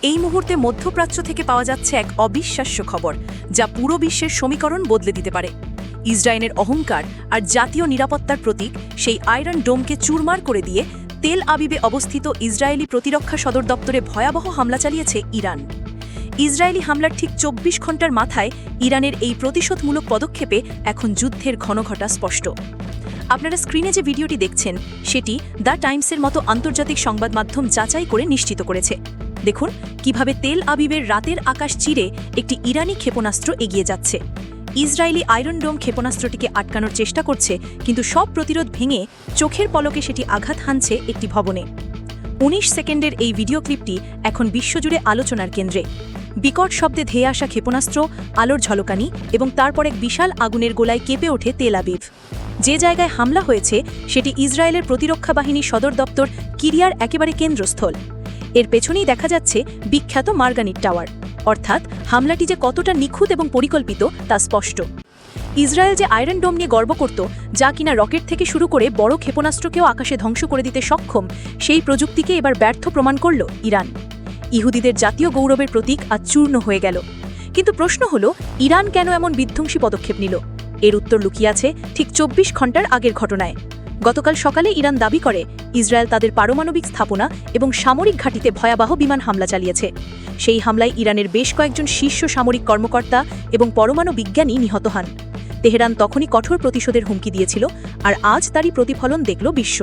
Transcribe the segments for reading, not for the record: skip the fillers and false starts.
এই মুহূর্তে মধ্যপ্রাচ্য থেকে পাওয়া যাচ্ছে এক অবিশ্বাস্য খবর, যা পুরো বিশ্বের সমীকরণ বদলে দিতে পারে। ইসরায়েলের অহংকার আর জাতীয় নিরাপত্তার প্রতীক সেই আয়রন ডোমকে চুরমার করে দিয়ে তেল আবিবে অবস্থিত ইসরায়েলি প্রতিরক্ষা সদর দপ্তরে ভয়াবহ হামলা চালিয়েছে ইরান। ইসরায়েলি হামলার ঠিক ২৪ ঘণ্টার মাথায় ইরানের এই প্রতিশোধমূলক পদক্ষেপে এখন যুদ্ধের ঘনঘটা স্পষ্ট। আপনারা স্ক্রিনে যে ভিডিওটি দেখছেন সেটি দ্য টাইমসের মতো আন্তর্জাতিক সংবাদ মাধ্যম যাচাই করে নিশ্চিত করেছে। দেখুন কিভাবে তেল আবিবের রাতের আকাশ চিরে একটি ইরানি ক্ষেপণাস্ত্র এগিয়ে যাচ্ছে। ইসরায়েলি আয়রন ডোম ক্ষেপণাস্ত্রটিকে আটকানোর চেষ্টা করছে, কিন্তু সব প্রতিরোধ ভেঙে চোখের পলকে সেটি আঘাত হানছে একটি ভবনে। ১৯ সেকেন্ডের এই ভিডিও ক্লিপটি এখন বিশ্বজুড়ে আলোচনার কেন্দ্রে। বিকট শব্দে ধেয়ে আসা ক্ষেপণাস্ত্র, আলোর ঝলকানি এবং তারপর এক বিশাল আগুনের গোলায় কেঁপে ওঠে তেল আবিব। যে জায়গায় হামলা হয়েছে সেটি ইসরায়েলের প্রতিরক্ষা বাহিনীর সদর দপ্তর কিরিয়ার একেবারে কেন্দ্রস্থল। এর পেছনেই দেখা যাচ্ছে বিখ্যাত মার্গানিট টাওয়ার। অর্থাৎ হামলাটি যে কতটা নিখুঁত এবং পরিকল্পিত তা স্পষ্ট। ইসরায়েল যে আয়রন ডোম নিয়ে গর্ব করত, যা কিনা রকেট থেকে শুরু করে বড় ক্ষেপণাস্ত্রকেও আকাশে ধ্বংস করে দিতে সক্ষম, সেই প্রযুক্তিকে এবার ব্যর্থ প্রমাণ করল ইরান। ইহুদিদের জাতীয় গৌরবের প্রতীক আজ চূর্ণ হয়ে গেল। কিন্তু প্রশ্ন হল, ইরান কেন এমন বিধ্বংসী পদক্ষেপ নিল? এর উত্তর লুকিয়ে আছে ঠিক ২৪ ঘণ্টার আগের ঘটনায়। গতকাল সকালে ইরান দাবি করে ইসরায়েল তাদের পারমাণবিক স্থাপনা এবং সামরিক ঘাঁটিতে ভয়াবহ বিমান হামলা চালিয়েছে। সেই হামলায় ইরানের বেশ কয়েকজন শীর্ষ সামরিক কর্মকর্তা এবং পরমাণু বিজ্ঞানী নিহত হন। তেহরান তখনই কঠোর প্রতিশোধের হুমকি দিয়েছিল, আর আজ তারই প্রতিফলন দেখল বিশ্ব।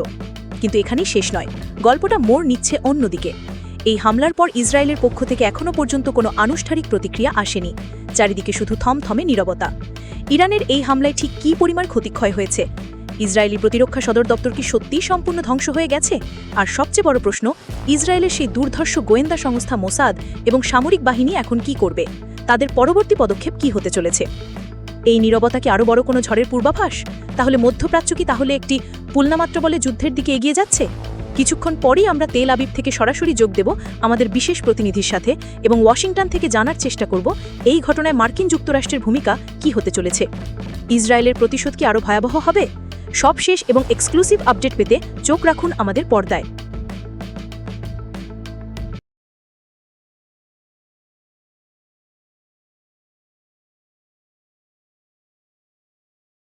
কিন্তু এখানেই শেষ নয়, গল্পটা মোড় নিচ্ছে অন্যদিকে। এই হামলার পর ইসরায়েলের পক্ষ থেকে এখনও পর্যন্ত কোনো আনুষ্ঠানিক প্রতিক্রিয়া আসেনি। চারিদিকে শুধু থমথমে নীরবতা। ইরানের এই হামলায় ঠিক কী পরিমাণ ক্ষতিক্ষয় হয়েছে? ইসরায়েলি প্রতিরক্ষা সদর দপ্তর কি সত্যিই সম্পূর্ণ ধ্বংস হয়ে গেছে? আর সবচেয়ে বড় প্রশ্ন, ইসরায়েলের সেই দুর্ধর্ষ গোয়েন্দা সংস্থা মোসাদ এবং সামরিক বাহিনী এখন কি করবে? তাদের পরবর্তী পদক্ষেপ কি হতে চলেছে? এই নীরবতা কি আরও বড় কোনো ঝড়ের পূর্বাভাস? তাহলে মধ্যপ্রাচ্য কি তাহলে একটি পুলনামাত্র বলে যুদ্ধের দিকে এগিয়ে যাচ্ছে? কিছুক্ষণ পরেই আমরা তেল আবিব থেকে সরাসরি যোগ দেব আমাদের বিশেষ প্রতিনিধির সাথে এবং ওয়াশিংটন থেকে জানার চেষ্টা করব এই ঘটনায় মার্কিন যুক্তরাষ্ট্রের ভূমিকা কি হতে চলেছে। ইসরায়েলের প্রতিশোধ কি আরও ভয়াবহ হবে? সবশেষ এবং এক্সক্লুসিভ আপডেট পেতে চোখ রাখুন আমাদের পর্দায়।